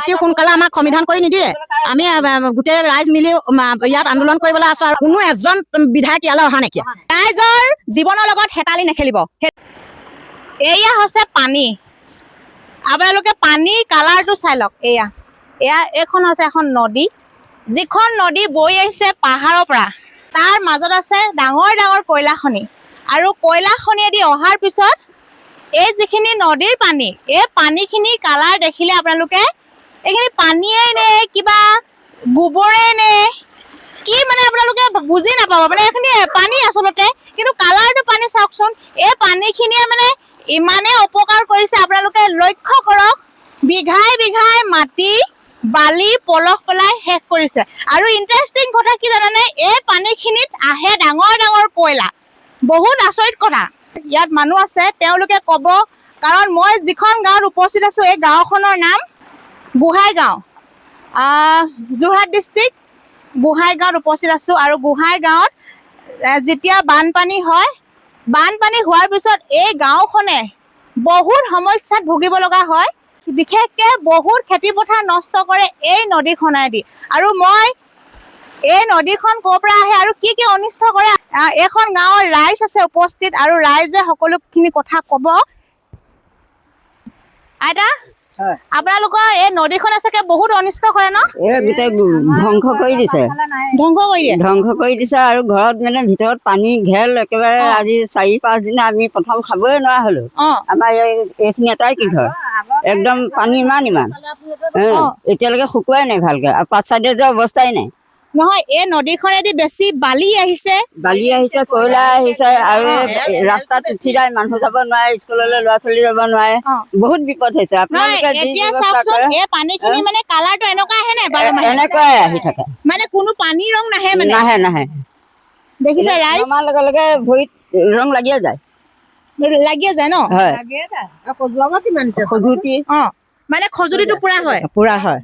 অতি সোনকালে আমাক সমিধান কৰি নিদিয়ে আমি গোটেই ৰাইজ মিলি ইয়াত আন্দোলন কৰিবলৈ আছো আৰু কোনো এজন বিধায়ক ইয়ালৈ অহা নাইকিয়া ৰাইজৰ জীৱনৰ লগত হেতালি নেখেলিব এয়া হৈছে পানী আপোনালোকে পানীৰ কালাৰটো চাই লওক এইখন হৈছে এখন নদী যিখন নদী বৈ আহিছে পাহাৰৰ পৰা তাৰ মাজত আছে ডাঙৰ ডাঙৰ কয়লা খনি আৰু কয়লা খনিয়েদি অহাৰ পিছত এই যিখিনি নদীৰ পানী এই পানীখিনি কালাৰ দেখিলে আপোনালোকে এইখিনি পানীয়ে নে কিবা গোবৰে নে কি মানে আপোনালোকে বুজি নাপাব মানে এইখিনি পানী আচলতে কিন্তু কালাৰটো পানী চাওকচোন এই পানীখিনিয়ে মানে ইমানে অপকাৰ কৰিছে আপোনালোকে লক্ষ্য কৰক বিঘাই বিঘাই মাটি বালি পলস পেলাই শেষ কৰিছে আৰু ইন্টাৰেষ্টিং কথা কি জানানে এই পানীখিনিত আহে ডাঙৰ ডাঙৰ কয়লা বহুত আচৰিত কথা ইয়াত মানুহ আছে তেওঁলোকে ক'ব কাৰণ মই যিখন গাঁৱত উপস্থিত আছো এই গাঁওখনৰ নাম গোহাঁইগাঁও যোৰহাট ডিষ্ট্ৰিক্ট গোহাঁইগাঁৱত উপস্থিত আছো আৰু গোহাঁইগাঁৱত যেতিয়া বানপানী হয় বানপানী হোৱাৰ পিছত এই গাঁওখনে বহুত সমস্যাত ভুগিব লগা হয় বিশেষকৈ বহুত খেতি পথাৰ নষ্ট কৰে এই নদীখনেদি আৰু মই এই নদীখন ক'ৰ পৰা আহে আৰু কি অনিষ্ট কৰে এইখন গাঁৱৰ ৰাইজ আছে উপস্থিত আৰু ৰাইজে সকলোখিনি কথা ক'ব আইতা আপোনালোকৰ এই নদীখনে চাগে বহুত অনিষ্ট কৰে ন গোটেই ধ্বংস কৰি দিছে আৰু ঘৰত মানে ভিতৰত পানী ঘেল একেবাৰে আজি 4-5 দিন আমি প্ৰথম খাবই নোৱাৰা হলো আমাৰ এইখিনি এটাই কি ঘৰ একদম পানী ইমান এতিয়ালৈকে শুকুৱাই নাই ভালকে আৰু 5 চাইডে যে অৱস্থাই নাই নহয় এই নদীখনেদি বেছি বালি আহিছে কয়লা আহিছে আৰু ৰাস্তাত উঠি যায় মানুহ যাব নোৱাৰে স্কুললৈ ল'ৰা ছোৱালী যাব নোৱাৰে বহুত বিপদ হৈছে আপোনালোকে এই পানীখিনি মানে কালাৰটো এনেকুৱা আহে নাই বাৰু এনেকুৱাই আহি থাকে মানে কোনো পানী ৰং নাহে মানে নাহে দেখিছে ৰাইজ আমাৰ লগে লগে ভৰিত ৰং লাগিয়ে যায় ন মানে খজুতিটো পুৰা হয়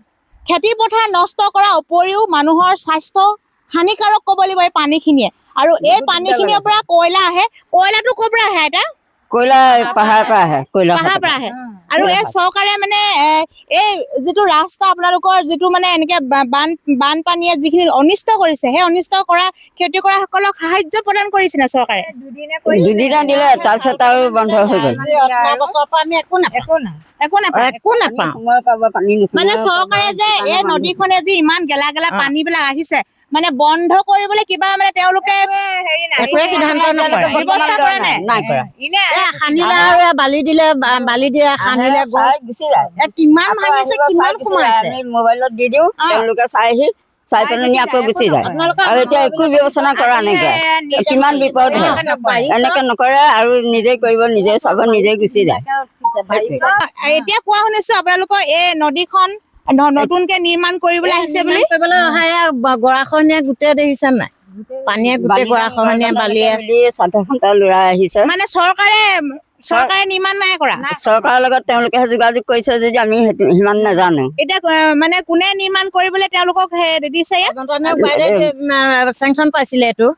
খেতি পথাৰ নষ্ট কৰাৰ উপৰিও মানুহৰ স্বাস্থ্য হানিকাৰক ক'ব লাগিব এই পানীখিনিয়ে আৰু এই পানীখিনিৰ পৰা কয়লা আহে কয়লাটো ক'ৰ পৰা আহে এটা কয়লা পাহাৰৰ পৰা আহে আৰু এই চৰকাৰে মানে এই যিটো ৰাস্তা আপোনালোকৰ যিটো মানে এনেকে বানপানীয়ে যিখিনি অনিষ্ট কৰিছে সেই অনিষ্ট কৰা খেতি কৰা সকলক সাহায্য প্ৰদান কৰিছে নে চৰকাৰে দুদিনা দিলে তাৰপিছত আৰু বন্ধ হৈ গ'ল আমি একো নাপাওঁ মানে চৰকাৰে যে এই নদীখনে যি ইমান গেলা গেলা পানী বিলাক আহিছে মানে বন্ধ কৰিবলৈ কিবা মানে তেওঁলোকে সিদ্ধান্ত ব্যৱস্থা কৰে নাই খান্দিলে আৰু বালি দিয়ে খান্দিলে কিমান ভাঙিছে কিমান সোমাইছে আমি মোবাইলত দি দিওঁ তেওঁলোকে চাই পেলাই আকৌ গুচি যায় আৰু এতিয়া একো ব্যৱস্থা কৰা নাইকিয়া কিমান বিপদ হয় এনেকে নকৰে আৰু নিজে কৰিব নিজে চাব নিজে গুচি যায় এতিয়া কোৱা শুনিছো আপোনালোকৰ এই নদীখন নতুনকে নিৰ্মাণ কৰিবলৈ আহিছে বুলি গৰাখহনীয়া গোটেই দেখিছে নাই পানীয়ে গোটেই গৰাখহনীয়া বালিয়ে ল'ৰা আহিছে মানে চৰকাৰে নিৰ্মাণ নাই কৰা চৰকাৰৰ লগত তেওঁলোকে যোগাযোগ কৰিছে যদি আমি সিমান নাজানো এতিয়া মানে কোনে নিৰ্মাণ কৰিবলৈ তেওঁলোকক দিছে চেংচন পাইছিলে এইটো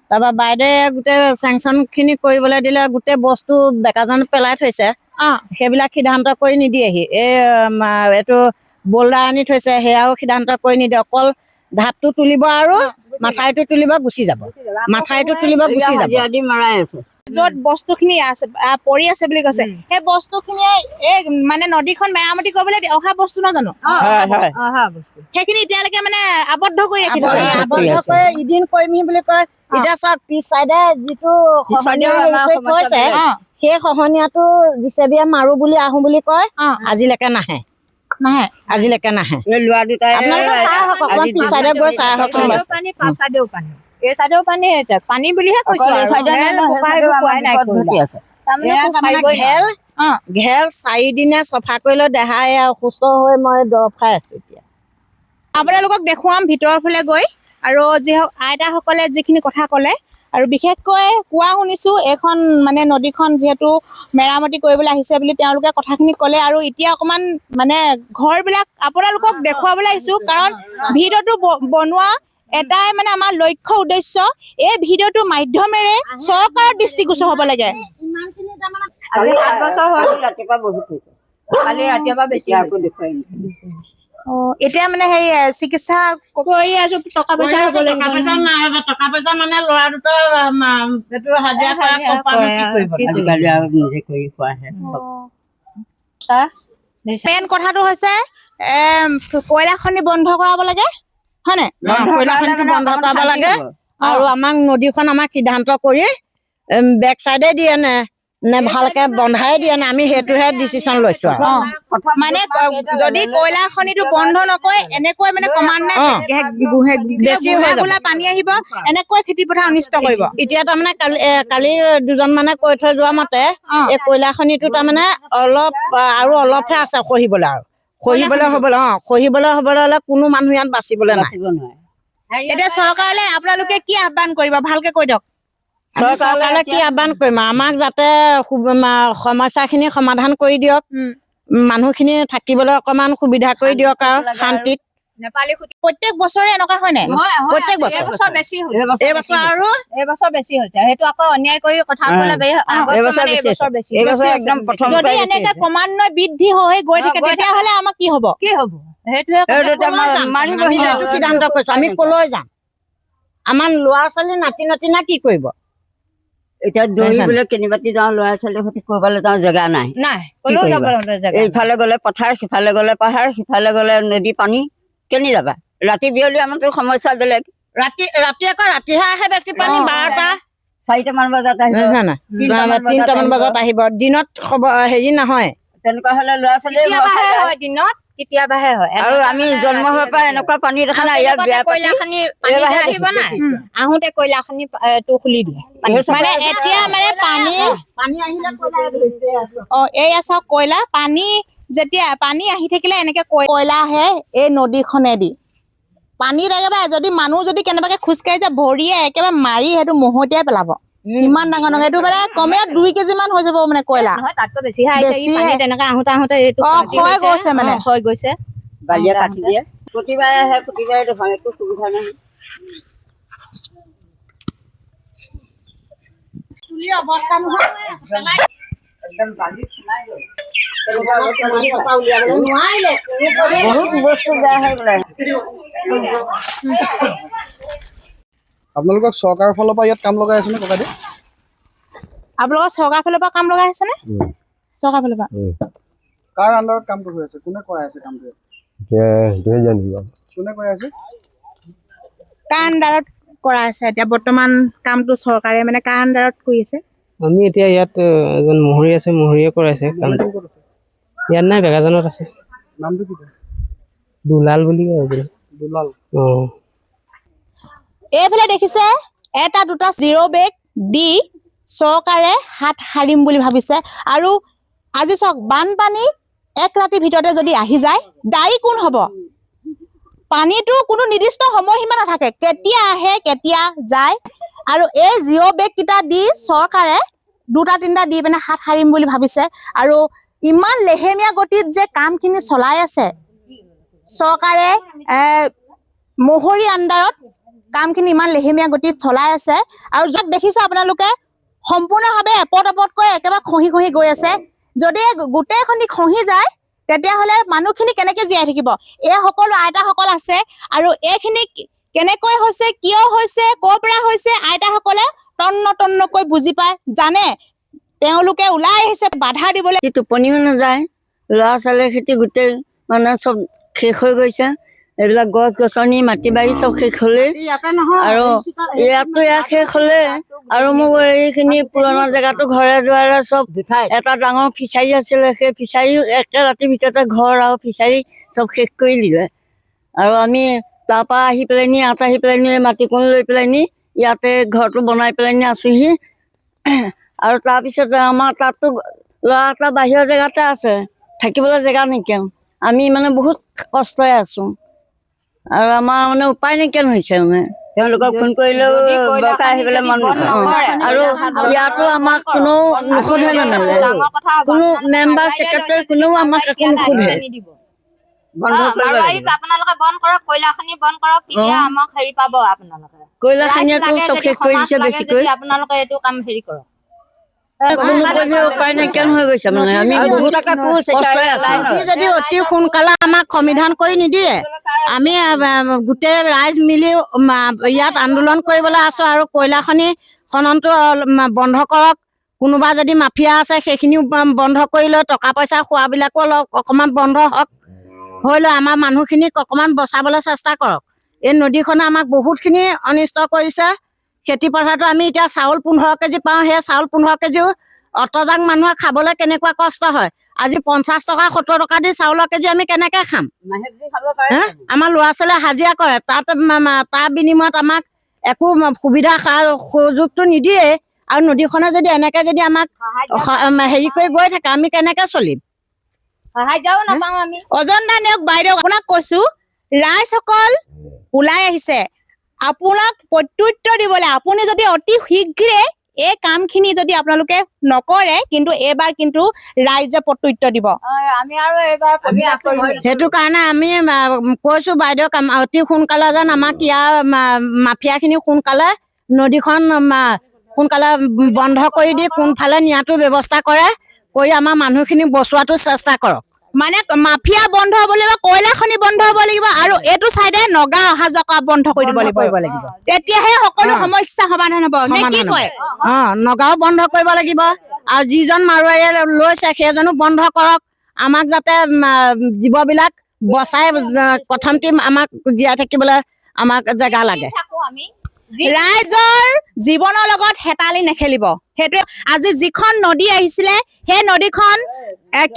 তাৰপৰা বাইদেৱে গোটেই চেংচন খিনি কৰিবলৈ দিলে গোটেই বস্তু বেকাজান পেলাই থৈছে সেইবিলাক সিদ্ধান্ত কৰি নিদিয়েহি এইটো বল্ডাৰ আনি থৈছে সেয়াও সিদ্ধান্ত কৰি নিদিয়ে অকল ঢাপটো তুলিব আৰু মাথাইটো তুলিব গুচি যাব য'ত বস্তুখিনি আছে পৰি আছে বুলি কৈছে সেই বস্তুখিনিয়ে এই মানে নদীখন মেৰামতি কৰিবলৈ অহা বস্তু নহয় জানো সেইখিনি এতিয়ালৈকে মানে আবদ্ধ কৰি ৰাখিছে এদিন কৰিমি বুলি কয় এতিয়া চব পিছ চাইডে যিটো কৈছে সেই খহনীয়াটো জিচেবিয়ে মাৰো বুলি আহো বুলি কয় আজিলৈকে নাহে ল'ৰা দুটাই পানী বুলিহে ঘেল 4 দিনে চফা কৰিলে দেহাই অসুস্থ হৈ মই দৰৱ খাই আছো এতিয়া আপোনালোকক দেখুৱাম ভিতৰৰ ফালে গৈ আৰু যি আইতাসকলে যিখিনি কথা ক'লে আৰু বিশেষকৈ কোৱা শুনিছো এইখন মানে নদীখন যিহেতু মেৰামতি কৰিবলৈ আহিছে বুলি তেওঁলোকে কথাখিনি ক'লে আৰু এতিয়া অকমান মানে ঘৰবিলাক আপোনালোকক দেখুৱাবলৈ আহিছো কাৰণ ভিডিঅ'টো বনোৱা এটাই মানে আমাৰ লক্ষ্য উদ্দেশ্য এই ভিডিঅ'টো মাধ্যমেৰে চৰকাৰৰ দৃষ্টিগোচৰ হ'ব লাগে কালি ৰাতিপুৱা বেছি আকৌ দেখুৱাই আনিছিলোঁ। এতিয়া মানে সেই চিকিৎসা কৰি আছো, টকা পইচা হ'ব লাগিব টকা পইচা নাই, টকা পইচা মানে ল'ৰা দুটা এইটো হাজিৰা কৰা কি কৰিব। আজিকালি আৰু নিজে কৰি খোৱাহে চব। মেইন কথাটো হৈছে কয়লা খনি বন্ধ কৰাব লাগে, হয় নাই? কয়লা খনিটো বন্ধ কৰাব লাগে। আৰু আমাক নদীখন আমাক সিদ্ধান্ত কৰি বেক চাইডে দিয়ে নে ভালকে বন্ধাই দিয়ে নে, আমি সেইটোহে ডিচিশ্যন লৈছো আৰু। মানে যদি কয়লা খনিটো বন্ধ নকৰে এনেকৈ মানে বেছি হৈ যাব। পানী আহিব, এনেকৈ খেতি পথাৰ অনিষ্ট কৰিব। এতিয়া তাৰমানে কালি দুজন মানে কৈ থৈ যোৱা মতে এই কয়লা খনিটো তাৰমানে অলপহে আছে খহিবলৈ, আৰু খহিবলৈ হলে কোনো মানুহ ইয়াত বাচিবলৈ নাই। এতিয়া চৰকাৰলৈ আপোনালোকে কি আহ্বান কৰিব, ভালকে কৈ দিয়ক। চৰকাৰলৈ কি আহ্বান কৰিম, আমাক যাতে সমস্যাখিনি সমাধান কৰি দিয়ক, মানুহখিনি থাকিবলৈ অকমান সুবিধা কৰি দিয়ক আৰু শান্তিত। প্ৰত্যেক বছৰে এনেকুৱা হয় নাই? প্ৰত্যেক বছৰ এইবছৰ বেছি হৈছে, এইবছৰ আৰু এইবছৰ বেছি হৈছে। সেইটো আকৌ অন্যায় কৰি কথা ক'লে এইবছৰ বেছি একদম প্ৰথম যদি এনেকে ক্ৰমান্বয়ে বৃদ্ধি হৈ গৈ থাকে তেতিয়াহ'লে আমাৰ কি হ'ব? কি হ'ব? সেইটোহে আমি সেইটো সিদ্ধান্ত কৰিছো, আমি কলৈ যাম? আমাৰ ল'ৰা ছোৱালী নাতি নাতিনা কি কৰিব? এতিয়া দৌৰিবলৈ কেনিবাতি যাওঁ, ল'ৰা ছোৱালীৰ সৈতে কৰবালৈ যাওঁ, জেগা নাই। ক'লেও যাব জেগা এইফালে গ'লে পথাৰ, সিফালে গ'লে পাহাৰ, সিফালে গ'লে নদী পানী, কেনি যাবা? ৰাতি বিয়লি আমাৰতো সমস্যা বেলেগ। ৰাতি আকৌ ৰাতিহে আহে বেছি পানী, 12টা 4টামান বজাত আহিব, 3টামান বজাত আহিব, দিনত হেৰি নহয়। তেনেকুৱা হলে ল'ৰা ছোৱালীয়ে হয় দিনত, কেতিয়াবাহে হয়। আৰু আমি জন্ম হোৱাৰ পৰা এনেকুৱা পানী দেখা নাই। ইয়াত কয়লা খানি আহিব নাই, আহোঁতে কয়লা খানি খুলি দিয়ে। মানে এতিয়া মানে পানী আহিলে এয়া চাওক, কয়লা পানী যেতিয়া পানী আহি থাকিলে এনেকে কয়লা আহে এই নদীখনেদি। পানীত একেবাৰে যদি মানুহ যদি কেনেবাকে খোজকাঢ়ি যায়, ভৰিয়ে একেবাৰে মাৰি সেইটো মহতিয়াই পেলাব। ইমান ডাঙৰ ডাঙৰ, এইটো মানে কমে 2 কেজি মান হৈ যাব মানে কয়লা। তাতকৈ বেছিহে তেনেকে আহোঁতে ক্ষয় গৈছে মানে। হৈ গৈছে, বালিয়ে কাটি দিয়ে। প্ৰতিবাৰে আহে, প্ৰতিবাৰে দেখুৱাওঁ, একো সুবিধা নাই। অৱস্থা নহয়, বহুত বস্তু বেয়া হৈ গ'লে। আপোনালোকক চৰকাৰৰ ফালৰ পৰা ইয়াত কাম লগাই আছে নে ককাইদেউ? আপোনালোকৰ চৰকাৰৰ ফালৰ পৰা কাম লগাই আছে নে? চৰকাৰৰ ফালৰ পৰা কাৰ আণ্ডাৰত কামটো হৈ আছে? কোনে কৰাই আছে কামটো? কোনে কৰাই আছে? কাৰ আণ্ডাৰত কৰা আছে এতিয়া বৰ্তমান কামটো? চৰকাৰে মানে কাৰ আণ্ডাৰত কৰি আছে? আমি এতিয়া ইয়াত এজন মহৰী আছে, মহৰীয়ে কৰাইছে কামটো। ইয়াত নাই, বেগাজানত আছে। নামটো কি? দুলাল বুলি কয়। দুলাল। এইফালে দেখিছে, 1টা 2টা জিৰ' বেগ দি চৰকাৰে হাত সাৰিম বুলি ভাবিছে। আৰু আজি চাওক, বানপানী 1 ৰাতিৰ ভিতৰতে যদি আহি যায়, দায়ী কোন হ'ব? পানীটো কোনো নিৰ্দিষ্ট সময়সীমা নাথাকে, কেতিয়া আহে কেতিয়া যায়। আৰু এই জিঅ' বেগ কেইটা দি চৰকাৰে 2টা 3টা দি পিনে হাত সাৰিম বুলি ভাবিছে। আৰু ইমান লেহেমীয়া গতিত যে কামখিনি চলাই আছে চৰকাৰে, মহৰী আণ্ডাৰত কামখিনি ইমান লেহেমীয়া গতিত চলাই আছে। আৰু যাক দেখিছে আপোনালোকে, সম্পূৰ্ণভাৱে এপদ এপদকৈ একেবাৰে খহি খহি গৈ আছে। যদি গোটেইখিনি খহি যায় তেতিয়াহ'লে মানুহখিনি কেনেকে জীয়াই থাকিব? এই সকলো আইতাসকল আছে, আৰু এইখিনি কেনেকৈ হৈছে, কিয় হৈছে, ক'ৰ পৰা হৈছে, আইতাসকলে তন্নকৈ বুজি পায়, জানে। তেওঁলোকে ওলাই আহিছে বাধা দিবলৈ। টোপনিও নাযায়, ল'ৰা ছোৱালীৰ খেতি গোটেই মানে চব শেষ হৈ গৈছে। এইবিলাক গছ গছনি মাটি বাৰী চব শেষ হ'লে, আৰু ইয়াতো শেষ হ'লে। আৰু মোৰ এইখিনি পুৰণা জেগাতো ঘৰে দুৱাৰে চব এটা ডাঙৰ ফিচাৰী আছিলে, সেই ফিচাৰী 1 ৰাতিৰ ভিতৰতে ঘৰ আৰু ফিচাৰী চব শেষ কৰি দিলে। আৰু আমি তাৰ পৰা আহি পেলাই ইয়াত আহি পেলাই মাটিকণ লৈ পেলাই ইয়াতে ঘৰটো বনাই পেলাই আছোহি। আৰু তাৰপিছতে আমাৰ তাততো ল'ৰা এটা বাহিৰৰ জেগাতে আছে, থাকিবলৈ জেগা নাইকিয়া। আমি মানে বহুত কষ্টই আছো, আৰু আমাৰ মানে উপায় নাইকিয়া হৈছে। মানে তেওঁলোকক ফোন কৰিলেও দৰকাৰ আহিবলৈ মন নকৰে। আৰু ইয়াতো আমাক কোনো নুসুধে, নানালে কোনো মেম্বাৰ ছেক্ৰেটাৰী কোনেও আমাক একো নুসুধে। আপোনালোকে বন্ধ কৰক, কয়লা খনি বন্ধ কৰক, তেতিয়া আমাক হেৰি পাব। আপোনালোকে কয়লা খনিয়ে চব শেষ কৰি দিছে বেছিকৈ। আপোনালোকে এইটো কাম হেৰি কৰক। উপায় নাইকিয়া হৈ গৈছে মানে আমি বহুত নদী যদি অতি সোনকালে আমাক সমিধান কৰি নিদিয়ে আমি গোটেই ৰাইজ মিলি ইয়াত আন্দোলন কৰিবলৈ আছো আৰু কয়লা খনি খননটো বন্ধ কৰক। কোনোবা যদি মাফিয়া আছে সেইখিনিও বন্ধ কৰি লৈ টকা পইচা খোৱাবিলাকো অলপ অকণমান বন্ধ হওক হৈ লৈ আমাৰ মানুহখিনিক অকণমান বচাবলৈ চেষ্টা কৰক। এই নদীখনে আমাক বহুতখিনি অনিষ্ট কৰিছে। খেতি পথাৰতো আমি এতিয়া চাউল 15 কেজি পাওঁ, সেই চাউল 15 কেজিও অতজাক মানুহে খাবলৈ কেনেকুৱা কষ্ট হয়। আজি 50 টকা 70 টকা দি চাউলৰ কেজি আমি কেনেকৈ খাম? আমাৰ ল'ৰা ছোৱালীয়ে হাজিৰা কৰে, তাৰ বিনিময়ত আমাক একো সুবিধা সুযোগটো নিদিয়ে। আৰু নদীখনে যদি এনেকে যদি আমাক হেৰি কৰি গৈ থাকে আমি কেনেকে চলিম? অজন্তা নেওগ বাইদেউ, আপোনাক কৈছো ৰাইজসকল ওলাই আহিছে আপোনাক প্ৰত্যুত্তৰ দিবলৈ। আপুনি যদি অতি শীঘ্ৰে এই কামখিনি যদি আপোনালোকে নকৰে কিন্তু এইবাৰ কিন্তু ৰাইজে প্ৰত্যুত্তৰ দিব। সেইটো কাৰণে আমি কৈছো বাইদেউক অতি সোনকালে যেন আমাক ইয়াৰ মাফিয়াখিনি সোনকালে নদীখন সোনকালে বন্ধ কৰি দি কোনফালে নিয়াটো ব্যৱস্থা কৰে, কৰি আমাৰ মানুহখিনি বচোৱাটো চেষ্টা কৰক। মানে মাফিয়া বন্ধ হ'ব লাগিব, কয়লা খনি বন্ধ হ'ব লাগিব আৰু এইটো চাইডে নগা অহা যোৱা কৰা বন্ধ কৰি দিব লাগিব। তেতিয়াহে সকলো সমস্যা সমাধান হ'ব। নে কি কয়? নগাঁও বন্ধ কৰিব লাগিব আৰু যিজন মাৰোৱাৰীয়ে লৈছে সেইজনো বন্ধ কৰক। আমাক যাতে জীৱবিলাক বচাই প্ৰথমতে আমাক জীয়াই থাকিবলৈ আমাক জেগা লাগে। ৰাইজৰ জীৱনৰ লগত হেতালি নেখেলিব। সেইটোৱে আজি যিখন নদী আহিছিলে সেই নদীখন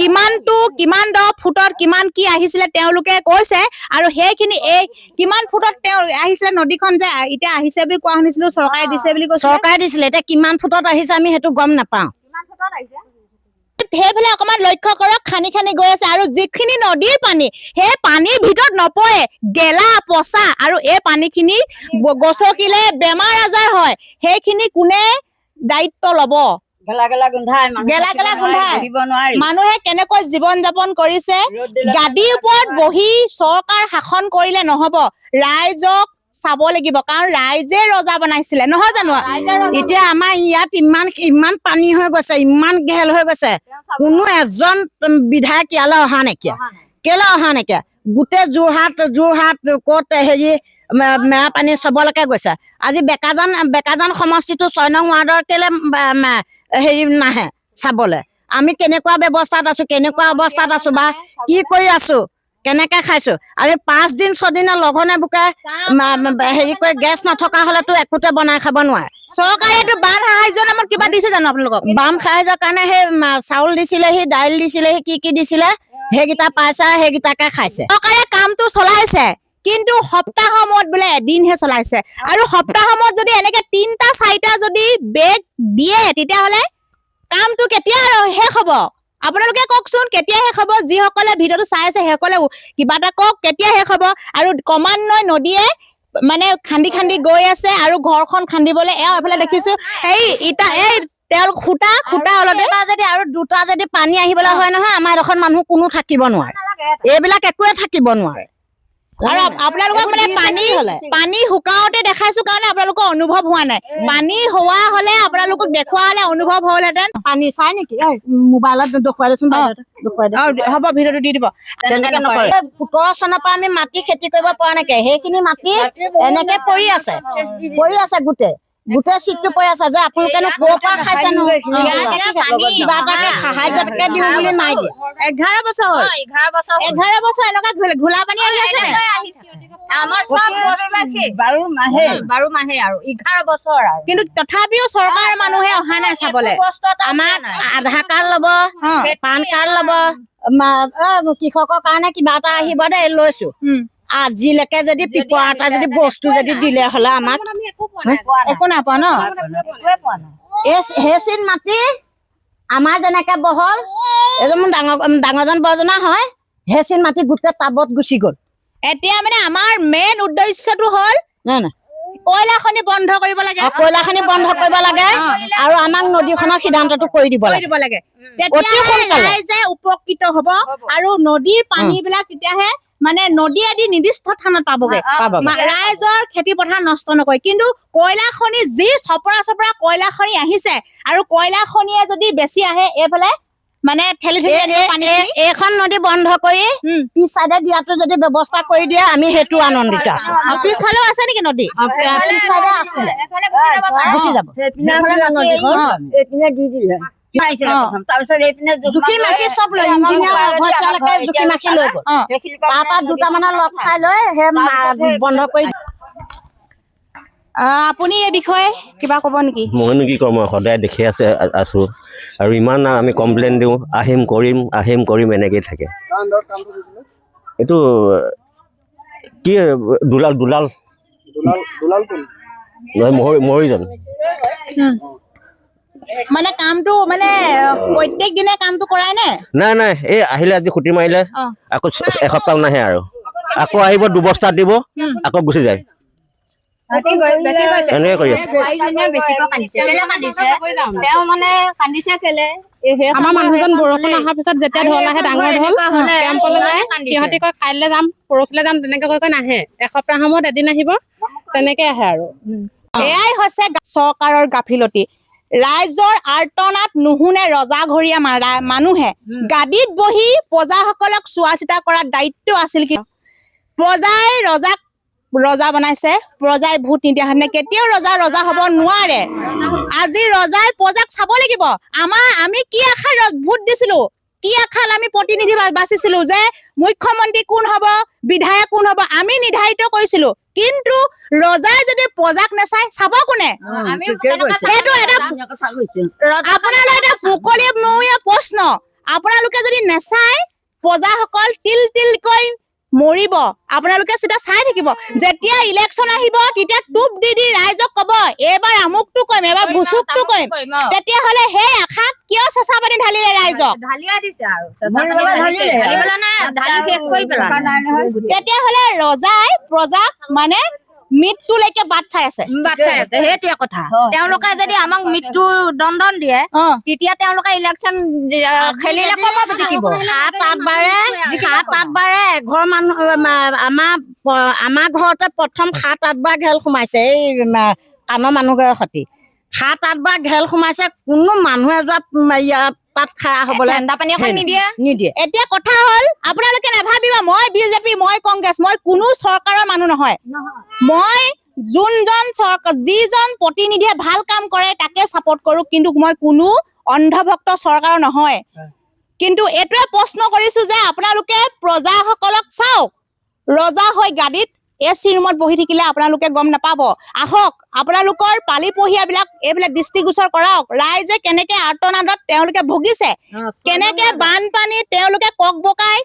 কিমান দ ফুটত কিমান কি আহিছিলে তেওঁলোকে কৈছে আৰু সেইখিনি এই কিমান ফুটত তেওঁ আহিছিলে নদীখন যে এতিয়া আহিছে বুলি কোৱা শুনিছিলো, চৰকাৰে দিছে বুলি কৈছে। চৰকাৰে দিছিলে, এতিয়া কিমান ফুটত আহিছে আমি সেইটো গম নাপাওঁ। সেইফালে অকমান লক্ষ্য কৰক, খানি খানি গৈ আছে আৰু যিখিনি নদীৰ পানী সেই পানীৰ ভিতৰত নপৰে গেলা পচা আৰু এই পানীখিনি গছকিলে বেমাৰ আজাৰ হয়। সেইখিনি কোনে দায়িত্ব লব? মানুহে কেনেকৈ জীৱন যাপন কৰিছে। গাদীৰ ওপৰত বহি চৰকাৰ শাসন কৰিলে নহব, ৰাইজক চাব লাগিব, কাৰণ ৰাইজে ৰজা বনাইছিলে, নহয় জানো? এতিয়া আমাৰ ইয়াত ইমান পানী হৈ গৈছে, ইমান ঘেল হৈ গৈছে, কোনো এজন বিধায়ক ইয়ালৈ অহা নাইকিয়া। কেলে অহা নাইকিয়া? গোটেই যোৰহাট ক'ত হেৰি মেৰাপানী চবলৈকে গৈছে। আজি বেকাজান সমষ্টিটো 6 নং ৱাৰ্ডৰ কেলে হেৰি নাহে চাবলৈ? আমি কেনেকুৱা ব্যৱস্থাত আছো, কেনেকুৱা অৱস্থাত আছো বা কি কৰি আছো, কেনেকে খাইছো? আমি 5 দিন 6 দিনৰ লঘনে বুকে হেৰি কৰি গেছ নথকা হলেতো একোতে বনাই খাব নোৱাৰে। চৰকাৰেতো বান সাহায্যৰ নামত কিবা দিছে জানো আপোনালোকক? বাম সাহায্যৰ কাৰণে সেই চাউল দিছিলেহি, দাইল দিছিলেহি, কি দিছিলে সেইকেইটা পাইছে, সেইকেইটাকে খাইছে। চৰকাৰে কামটো চলাইছে কিন্তু সপ্তাহৰ মূৰত বোলে এদিনহে চলাইছে। আৰু সপ্তাহৰ মূৰত যদি এনেকে 3টা 4টা যদি বেগ দিয়ে তেতিয়াহ'লে কামটো কেতিয়া শেষ হ'ব? আপোনালোকে কওকচোন, কেতিয়া শেষ হ'ব? যিসকলে ভিডিঅ'টো চাই আছে সেইসকলে কিবা এটা কওক, কেতিয়া শেষ হ'ব? আৰু ক্ৰমান্বয়ে নদীয়ে মানে খান্দি গৈ আছে আৰু ঘৰখন খান্দিবলৈ এইফালে দেখিছো এই ইটা তেওঁ খুটা অলতে যদি আৰু 2টা যদি পানী আহিবলৈ হয় নহয় আমাৰ এখন মানুহ কোনো থাকিব নোৱাৰে। এইবিলাক একোৱে থাকিব নোৱাৰে। আৰু আপোনালোকক মানে পানী শুকাওতে দেখাইছো কাৰণে আপোনালোকৰ অনুভৱ হোৱা নাই। পানী হোৱা হলে আপোনালোকক দেখুওৱা হলে অনুভৱ হলহেঁতেন। পানী চাই নেকি? মোবাইলত দেখুৱাই দেচোন, হ'ব ভিডিঅ'টো দি দিব। 17 চনৰ পৰা আমি মাটি খেতি কৰিব পৰা নাইকিয়া, সেইখিনি মাটি এনেকে পৰি আছে গোটেই চিটটো পৰি আছে যে আপোনালোকেনো ক'ৰ পৰা খাইছেনো? কিবা এটাকে সাহায্যকে দিওঁ বুলি নাই দিয়া। 11 বছৰ হ'ল। 11 বছৰ এনেকুৱা ঘোলা পানী আহি আছে নে? আমাৰ সব বাৰো মাহে আৰু 11 বছৰ আৰু কিন্তু তথাপিও চৰকাৰ মানুহে অহা নাই চাবলে। আমাক আধাৰ কাৰ্ড ল'ব, পান কাৰ্ড ল'ব, কৃষকৰ কাৰণে কিবা এটা আহিব দে লৈছো। আজিলৈকে যদি পিপৰা এটা যদি বস্তু যদি দিলে হলে আমাক একো নাপাওঁ ন? সেইচিন মাটি আমাৰ যেনেকে বহল, এজন ডাঙৰজন বৰজনা হয়, সেইচিন মাটি গোটেই টাবত গুচি গ'ল। এতিয়া মানে আমাৰ মেইন উদ্দেশ্যটো হ'ল কয়লা খনি বন্ধ কৰিব লাগে, আৰু আমাক নদীখনৰ সিদ্ধান্তটো কৰি দিব লাগে। ৰাইজে উপকৃত হ'ব আৰু নদীৰ পানী বিলাক তেতিয়াহে মানে নদী আদি নিৰ্দিষ্ট স্থানত পাবগে ৰাইজৰ খেতি পথাৰ নষ্ট নকৰে কিন্তু কয়লা খনি যি চপৰা কয়লা খনি আহিছে আৰু কয়লা খনিয়ে যদি বেছি আহে এইফালে মানে ঠেলি পানী এইখন নদী বন্ধ কৰি পিছ চাইডে দিয়াটো যদি ব্যৱস্থা কৰি দিয়ে আমি সেইটো আনন্দিত আছো পিছফালেও আছে নেকি নদী পিছ চাইডে আছে গুচি যাব এইপিনে দি দিলে তাৰপিছত এইপিনে জুখি মাখি চব লৈ ইঞ্জিনিয়াৰ জুখি মাখি লৈ গ'ল তাৰপৰা দুটামানৰ লগ খাই লৈ সেই বন্ধ কৰি আপুনি এই বিষয়ে কিবা ক'ব নেকি মইনো কি ক'ম সদায় দেখি আছো আৰু ইমান আমি কমপ্লেইন দিওঁ আহিম কৰিম এনেকেই থাকে কাৰ আণ্ডাৰত কামটো হৈছিলে এইটো কি দুলাল দুলাল কোন মৰিজন মানে কামটো মানে প্ৰত্যেক দিনে কামটো কৰাই নে নাই এই আহিলে আজি খুটি মাৰিলে আকৌ এসপ্তাহ নাহে আৰু আকৌ আহিব দুবস্তা দিব আকৌ গুচি যায় এনেকৈ কৰি আছে আমাৰ মানুহজন বৰষুণ অহাৰ পিছত যেতিয়া ঢল আহে ডাঙৰ ঢল কেম্পলৈ যায় সিহঁতি কয় কাইলৈ যাম পৰহিলৈ যাম তেনেকে কৈ নাহে এসপ্তাহৰ মূৰত এদিন আহিব তেনেকে আহে আৰু এয়াই হৈছে চৰকাৰৰ গাফিলতি ৰাইজৰ আৰ্তনাত নুশুনে ৰজাঘৰীয়া মানুহে গাদীত বহি প্ৰজাসকলক চোৱা চিতা কৰাৰ দায়িত্ব আছিল কি প্ৰজাই ৰজাক ৰজা বনাইছে প্ৰজাই ভোট নিদিয়া হেতেনে কেতিয়াও ৰজা হ'ব নোৱাৰে আজি ৰজাই প্ৰজাক চাব লাগিব আমি কি আশাত ভোট দিছিলো কি আশাত আমি প্ৰতিনিধি বাচিছিলো যে মুখ্যমন্ত্ৰী কোন হ'ব বিধায়ক কোন হ'ব আমি নিৰ্ধাৰিত কৰিছিলো কিন্তু ৰজাই যদি প্ৰজাক নেচাই চাব কোনে সেইটো এটা আপোনালোকে এটা মুকলিমূৰীয়া প্ৰশ্ন আপোনালোকে যদি নেচাই প্ৰজাসকল তিলকৈ মৰিব আপোনালোকে সেটা চাই থাকিব যেতিয়া ইলেকশন আহিব তেতিয়া টুপ দি ৰাইজক কব এবাৰ আমুকটো কৰিম এবাৰ ভুচুকটো কৰিম তেতিয়া হলে হে আশা কিয় চেঁচা পানী ঢালিলে ৰাইজক তেতিয়া হলে ৰজাই প্ৰজাক মানে মৃত্যুলৈকে বাট চাই আছে সেইটোৱে কথা তেওঁলোকে যদি আমাক মৃত্যু দণ্ডন দিয়ে তেতিয়া তেওঁলোকে ইলেকশ্যন খেলিলে কম জিকিব 7-8 বাৰে এঘৰ মানুহ আমাৰ ঘৰতে প্ৰথম 7-8 বাৰ ঘেল সোমাইছে এই কাণৰ মানুহৰ সতি 7-8 বাৰ ঘেল সোমাইছে কোনো মানুহে যোৱা তাত খাৰা হবলৈ ঠাণ্ডা পানী এখন নিদিয়ে এতিয়া কথা হল আপোনালোকে নাভাবিব মই বিজেপি মই কংগ্ৰেছ মই কোনো চৰকাৰৰ মানুহ নহয় মই যিজন প্ৰতিনিধিয়ে ভাল কাম কৰে তাকে সাপোৰ্ট কৰো কিন্তু মই কোনো অন্ধভক্ত চৰকাৰৰ নহয় কিন্তু এটোৱে প্ৰশ্ন কৰিছো যে আপোনালোকে প্ৰজাসকলক চাওক ৰজা হৈ গাদীত এচি ৰুমত বহি থাকিলে আপোনালোকে গম নাপাব আহক আপোনালোকৰ পালি পহিয়াবিলাক এইবিলাক দৃষ্টিগোচৰ কৰাওক ৰাইজে কেনেকে আৰ্তনাদত তেওঁলোকে ভুগিছে কেনেকে বানপানী তেওঁলোকে ককবকাই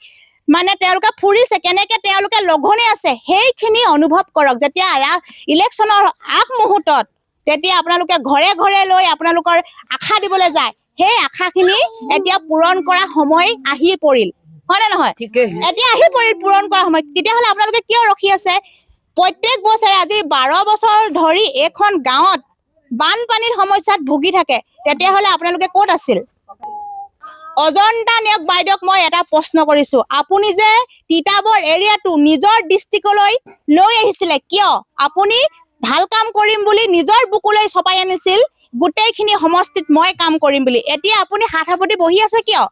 মানে তেওঁলোকে ফুৰিছে কেনেকে তেওঁলোকে লঘনে আছে সেইখিনি অনুভৱ কৰক যেতিয়া ইলেকশ্যনৰ আগ মুহূৰ্তত তেতিয়া আপোনালোকে ঘৰে ঘৰে লৈ আপোনালোকৰ আশা দিবলৈ যায় সেই আশাখিনি এতিয়া পূৰণ কৰা সময় আহি পৰিল হয় নে নহয় এতিয়া আহি পৰিল পূৰণ কৰা সময় তেতিয়াহ'লে আপোনালোকে কিয় ৰখি আছে প্ৰত্যেক বছৰে আজি 12 বছৰ ধৰি এখন গাঁৱত বানপানীৰ সমস্যাত ভুগি থাকে তেতিয়াহ'লে আপোনালোকে ক'ত আছিল অজন্তা নিয়োগ বাইদেউক মই এটা প্ৰশ্ন কৰিছো আপুনি যে তিতাবৰ এৰিয়াটো নিজৰ ডিষ্ট্ৰিক্টলৈ লৈ আহিছিলে কিয় আপুনি ভাল কাম কৰিম বুলি নিজৰ বুকুলৈ ছপাই আনিছিল গোটেইখিনি সমষ্টিত মই কাম কৰিম বুলি এতিয়া আপুনি হাত হাপতি বহি আছে কিয়